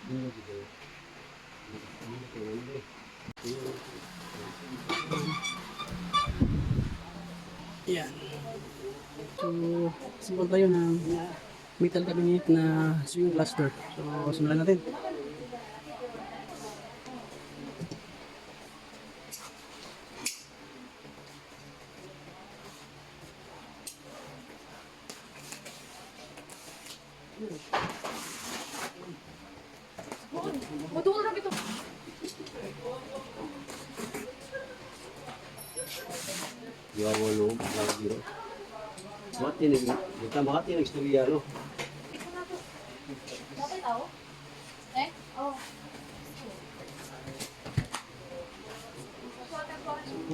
Yan. So, simple tayo ng metal cabinet na swing glass door. So, simulan natin. Matulog na ito. Dua walo, lang biro. Mati ni, kita mati ng istorya no. Dapat tao? Eh? Oh.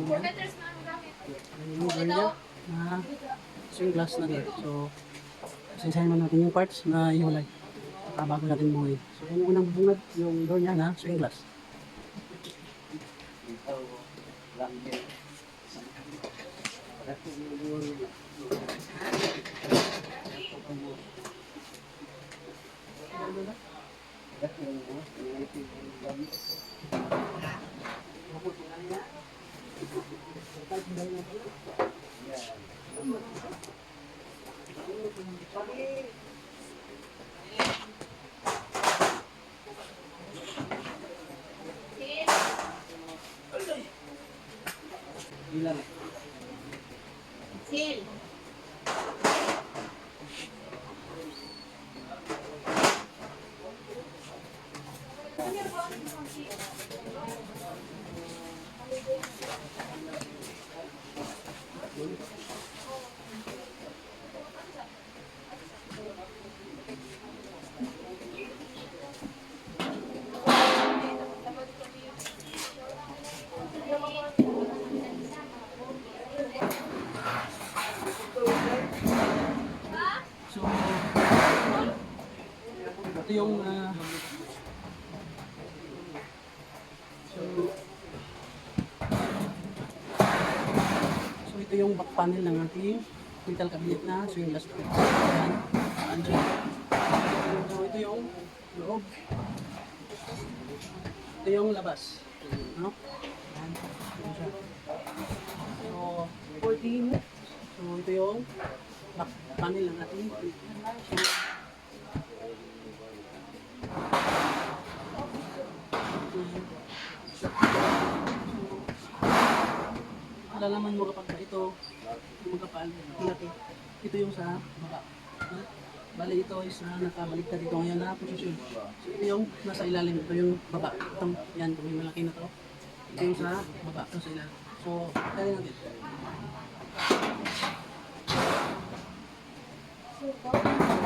For betters na ang gamit. Yung door niya na swing glass na door. So, sinsahin man natin yung parts na iwalay bago natin buhay. So, yung unang bungad, yung door niya na swing glass. Lang biro. Ilan? Sil. So, ito yung so ito yung back panel ng ating metal cabinet na swing glass door. Ayan. Andyan. So ito yung loob. Ito yung labas. No? Ayan. Ayan siya. So 14. So ito yung back panel ng ating alalaman mo kapag ito magkapal, laki. Ito yung sa baba. Bali ito is nakabaliktad dito ngayon na posisyon. So ito yung nasa ilalim, ito yung baba. Itong, yan, ito yung malaki na to. Ito yung sa baba, ito sa ilalim. So, kaya natin. So,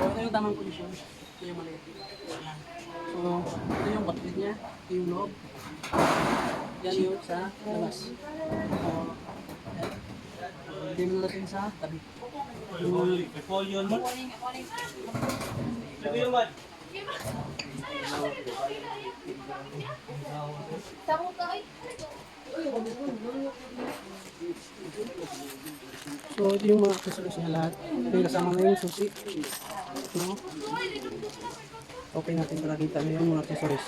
ito yung tamang posisyon. Ito yung maliit. Ayan. So, ito yung backlit niya. Ito yung loob. Yan yung sa labas. So, ayan. Hindi mo natin sa tabi. Folio mo? Morning. Folio mo? Tamo ka ay. So, ito yung mga accessories niya lahat. Ito yung kasama na yung susi. No? Okay natin para kita na yung mga accessories.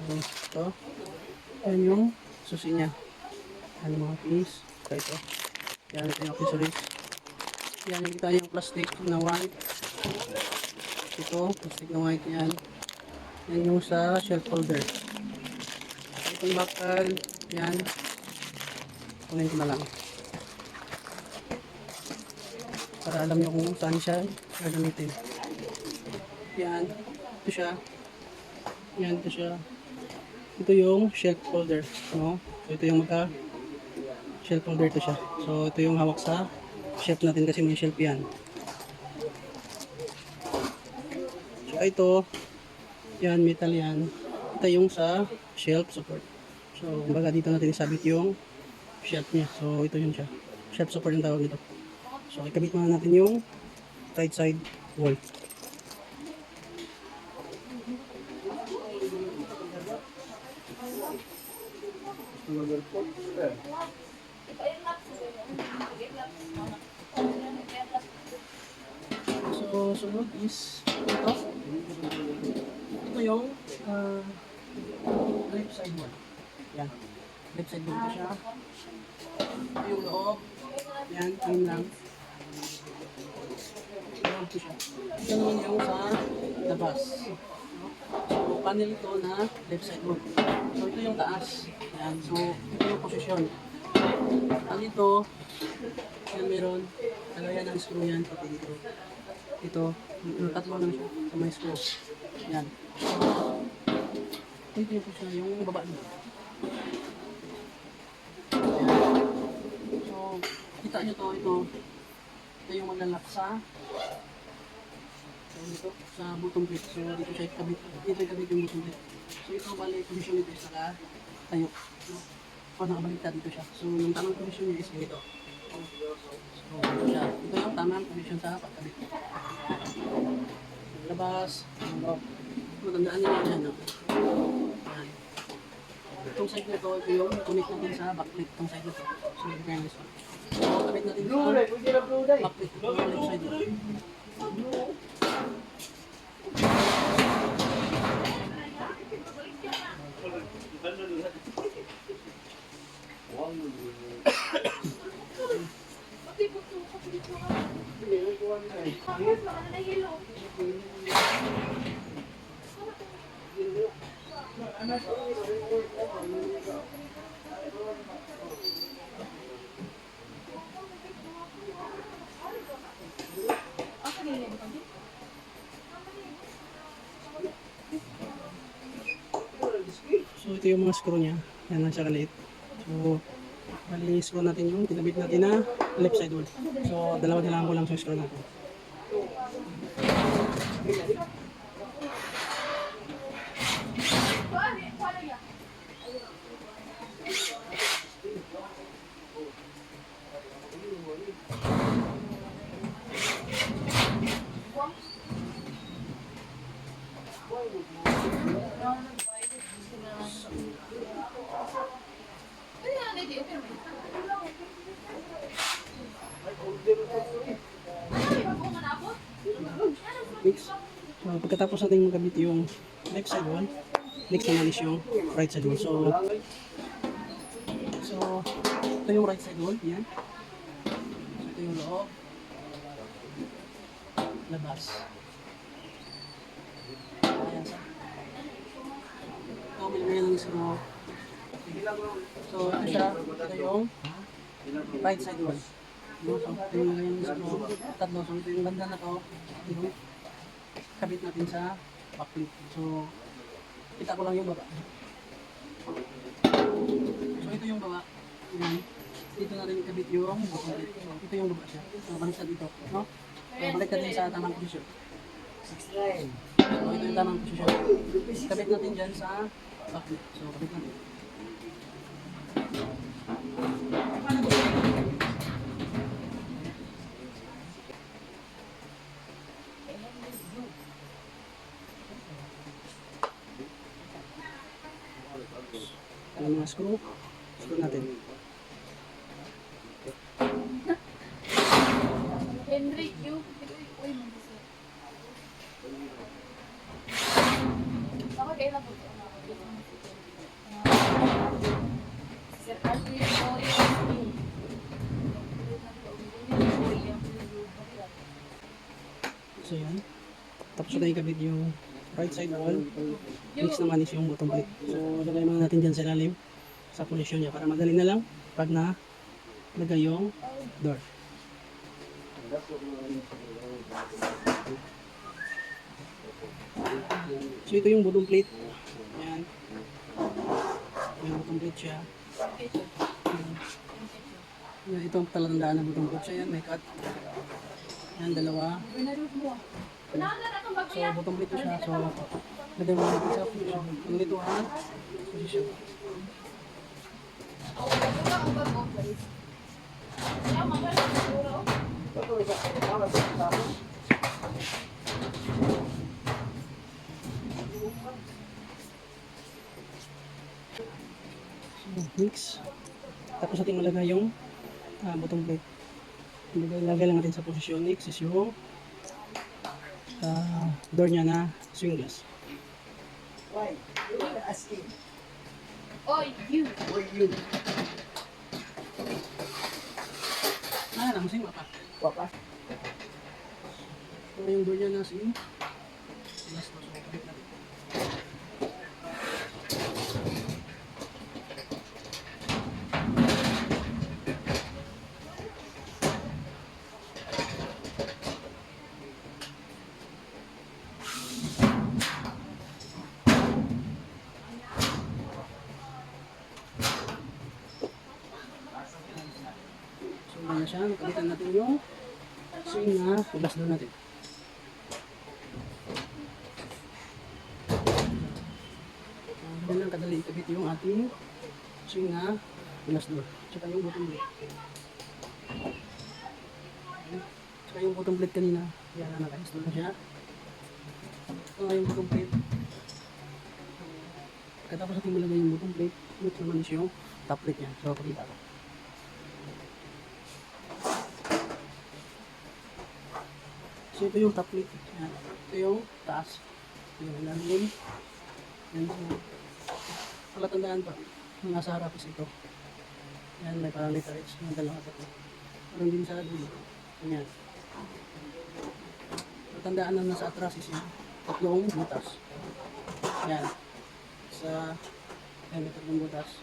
So, ito. Yan yung susi niya. Yan yung mga piece. Ito. Yan ito yung accessories. Yan nakita yung plastic na white. Ito, plastic na white yan. Yan yung sa shelf holder. Itong bakal, yan. Kunin ko na lang. Para alam nyo kung saan siya gagamitin. Yan. Ito siya. Yan, ito siya. Ito yung shelf holder. No? So, ito yung shelf holder ito siya. So, ito yung hawak sa shelf natin kasi may shelf yan. So, ito. Yan, metal yan. Ito yung sa shelf support. So, kumbaga dito natin isabit yung shelf niya. So, ito yun siya. Shelf support yung tawag nito. So, ikabit muna natin yung right side wall. So, sunod is ito. Ito yung left side wall. Yan. Left side wall ito siya. Ito yung loob. Yan, yun lang. Loob ito siya. Ito naman yung sa labas. So, panel ito na left side wall. So, ito yung taas. Yan. So, ito yung posisyon. Ang ito, yan meron. Kalayan ng screw yan. Pati dito. Ito, tatlo lang siya sa may screw. Yan. Ito yung posisyon, yung baba nito. Yan. So, kita nyo to, ito yung maglalak sa dito, sa bottom plate. So, dito siya kabit, dito yung kabit yung bottom plate. So, ito bali, posisyon nito is naka tayo. No? O, nakabaliktad dito siya. So, yung tamang posisyon niya is dito. So, siya. Ito yung tamang posisyon sa pagkabit. Labas, ang loob. Matandaan nyo yan, no? Yan. Itong side na ito, ito yung connect natin sa backplate. Itong side na ito. So, ito yung this one. So, kabit natin sa backplate. Ito yung left side na. So, ito yung mga screw niya. Yan lang siya kaliit. So, bali screw natin yung tinabit natin na left side wall. So, dalawa-dalawa ko lang sa screw natin. Mix. So, pagkatapos natin magkabit yung left side wall, next naman is yung right side wall. So ito yung right side wall. Yan. So, ito yung loob. Labas. Ayan sa. Ito, may lang screw. So, ito siya. Ito yung right side wall. So, ito yung screw. Tatlo. So, ito yung banda na to. Ito kabit natin sa backplate. So, kita ko lang yung baba. So, ito yung baba. Ayan. Dito na rin kabit yung backplate. So, ito yung baba siya. So, balik sa dito. No? So, balik natin sa tamang posisyon. So, ito yung tamang posisyon. Kabit natin dyan sa backplate. So, kabit natin. Ang mga screw natin. Henry Q. Uy, ako kailan po. Sir Arthur, So yan. Tapos na ikabit yung right side wall. Next naman is yung bottom plate. So lagay muna natin dyan sa ilalim sa posisyon niya para madali na lang pag na lagay yung door. So ito yung bottom plate. Yan. Yung bottom plate siya. Yan, ito ang talatandaan na bottom plate siya. Yan, may cut. Yan, dalawa. So, bottom plate siya. So, lagay mo natin sa position. Yung dito ang position. So, mix. Tapos ating malagay yung bottom plate. Lagay lang natin sa posisyon. Next is yung door niya na swing glass. Oy, you. Namasing mapa. Ito yung door niya na swing glass. So, kapit natin. So, ganyan siya. Kapitan natin yung swing na glass door natin. Ganyan lang kadali ikabit yung ating swing na glass door. Tsaka yung bottom plate. Tsaka yung bottom plate kanina. Yan na naka-install na siya. Ito nga yung bottom plate. Katapos natin malagay yung bottom plate, ito naman is yung top plate niya. So, pakita ko. So, ito yung top plate. Yan. Ito yung taas. Yung ilalim. Yan. Palatandaan pa. Yung nasa harap is ito. Yan, may parang letterage. Yung dalawa ito. Parang din sa dulo. Yan. Palatandaan na nasa atras is yung tatlong butas. Yan. May tatlong butas.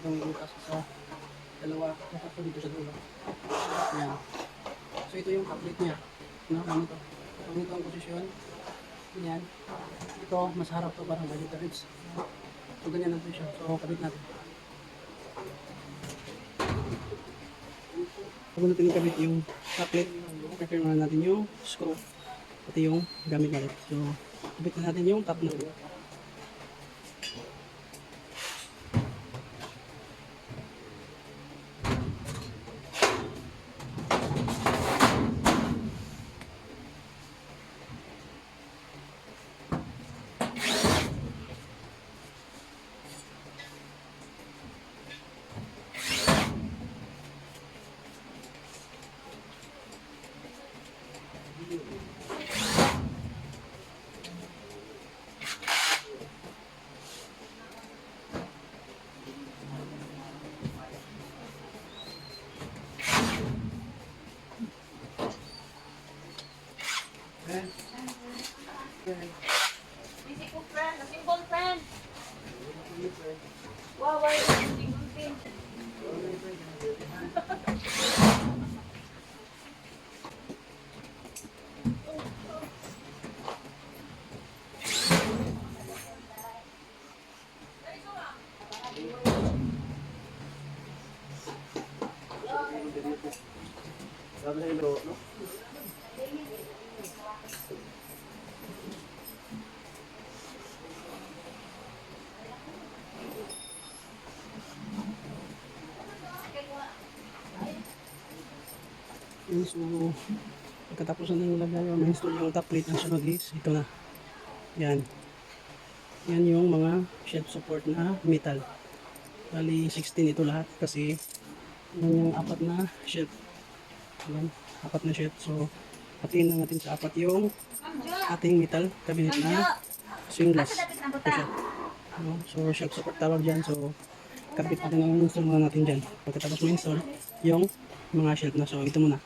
Itong butas. Dalawa. Tatlo dito sa dulo. Yan. So, ito yung kaplit niya. Ganito. Ganito ang posisyon. Yan. Ito, mas harap to parang may letterage. So, ganyan ang posisyon. So, kapit natin. Bago natin ikabit yung kaplit, prepare muna natin yung screw. Pati yung gamit natin. So, kapit na natin yung top natin. Busy ko, friend. Nasimbol, friend. Wow, why are you using Sabi na ilo, no? So, pagkatapos na nilagay o ma-install yung top plate ng sunod is ito na. Yan. Yan yung mga shelf support na metal. Bali 16 ito lahat kasi yan yung apat na shelf. Yan, apat na shelf. So, patiin lang natin sa apat yung ating metal cabinet na swing glass. Ito siya. No? So, shelf support tawag dyan. So, kapit natin ang install muna natin dyan. Pagkatapos ma-install yung mga shelf na. So, ito muna.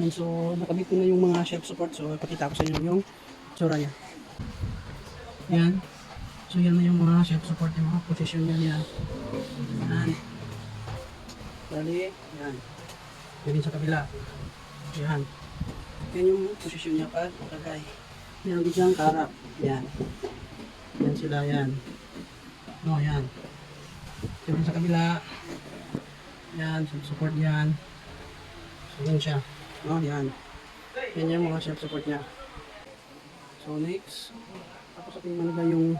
Yan, so nakabit ko na yung mga shelf support. So ipakita ko sa inyo yung tsura niya. Yan. So yan na yung mga shelf support, yung mga position niya. Yan. Yan. Bali, yan. Yan din sa kabila. Yan. Yan yung posisyon niya pag lagay. Meron din siyang karap. Yan. Yan sila, yan. No, yan. Yan din sa kabila. Yan, support yan. So, yan siya. No, yan. Yan yung mga self-support niya. So, next. Tapos ating malagay yung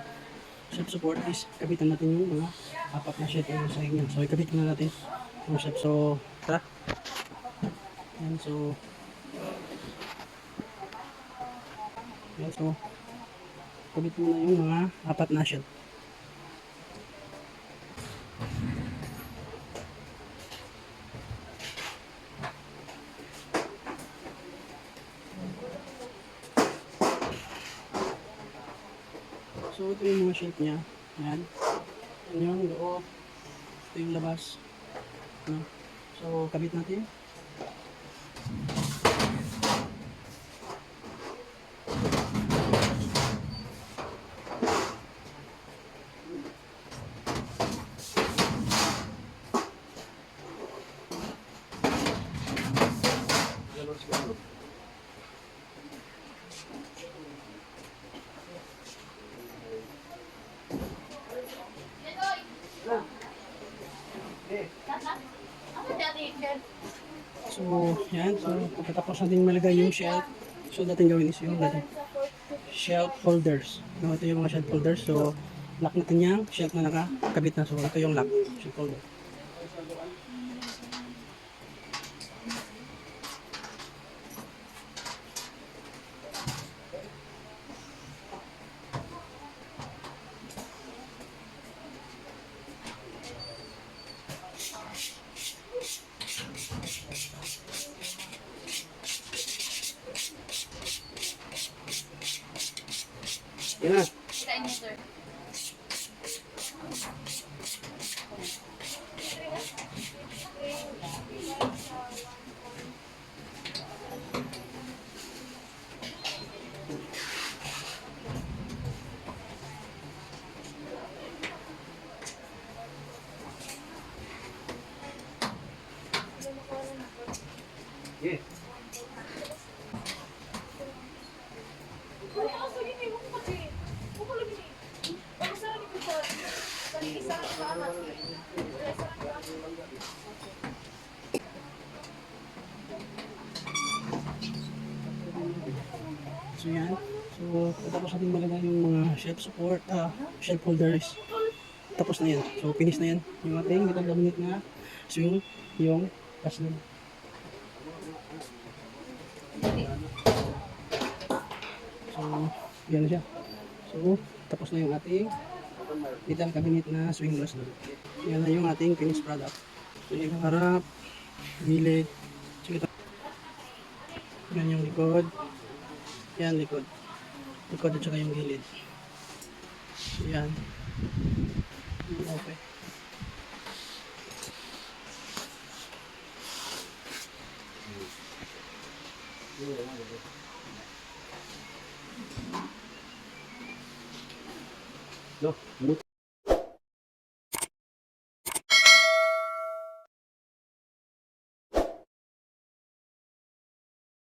self-support is kabitan natin yung mga apat na sheet yung sahig niya. So, ikabit na natin yung self. So, tara. Yan, so, yan, so, kabit mo na yung mga apat na sheet. So, ito yung mga shape niya. Yan. Yan yung loob. Ito yung labas. No? So, kabit natin. So, yan. So, pagkatapos natin malagay yung shelf, so dating gawin is yung shelf holders. No, ito yung mga shelf holders. So, lock natin yung shelf na nakakabit na. So, ito yung lock, shelf holder. Yan na. Kita niyo, sir. Yeah. So, yan. So, tapos natin malagay yung mga shelf support, shelf holders. Tapos na yan. So, finish na yan. Yung ating ginagamit na swing, yung paslin. So, yan na siya. So, tapos na yung ating little cabinet na swing glass door. Yan na yung ating finished product. So, yung harap, gilid, sige. Yan yung likod. Yan, likod. Likod at saka yung gilid. So, yan. Okay. No, buti.